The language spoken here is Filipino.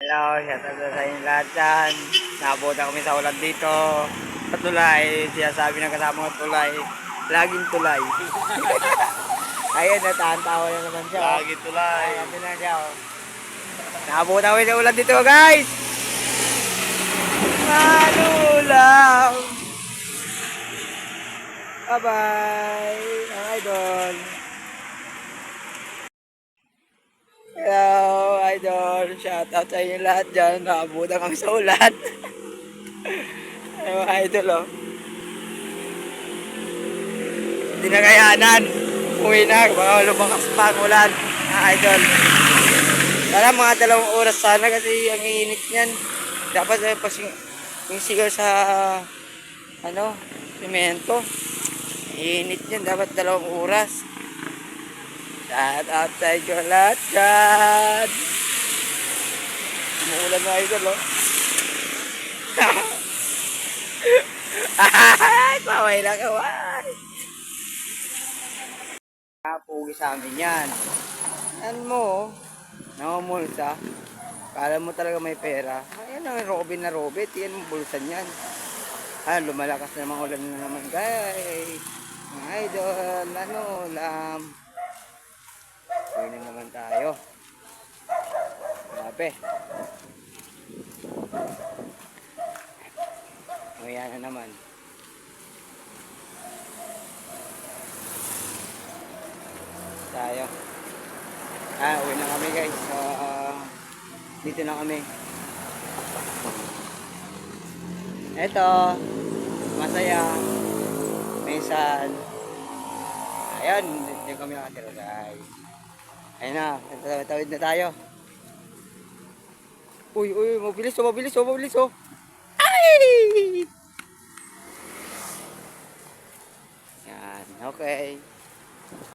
Hello, shout out sa inyo lahat dyan. Nabutan kami sa ulan dito. Sa tulay, siya sabi ng kasama ko tulay. Laging tulay. Ayun, natahan-tawa na naman siya. Lagi tulay. Nandun na siya. Nabutan kami sa ulan dito, guys. Manulang. Bye-bye, mga idol. Hello, idol. Shout out sa inyo lahat dyan. Nakabutan kami sa ulan. Ayun, idol, oh. Hindi na kayanan. Uwi na. Baka lumakas pa ang ulan. Idol. Sana mga 2 oras sana kasi ang init niyan. Dapat yung sigaw sa simento. Init niyan. Dapat 2 oras. Shout out sa inyo lahat dyan. Umuulan na, idol, oh. Ay, paway lang, kaway. Pugi sa amin yan. Yan mo, namamulsa. Kala mo talaga may pera. Ayan ang Robin na Robin. Yan mo bulsan yan. Lumalakas na mga ulan na naman, guys. Mga idol, uwi na naman tayo. Grabe. Uwi na naman. Tayo. Uwi na kami, guys. Dito na kami. Eto. Masaya. Minsan. Ayan. Dito kami nakatira, guys. Ayun na. Tawid na tayo. Uy, mabilis, mabilis. Ay! Yan. Okay.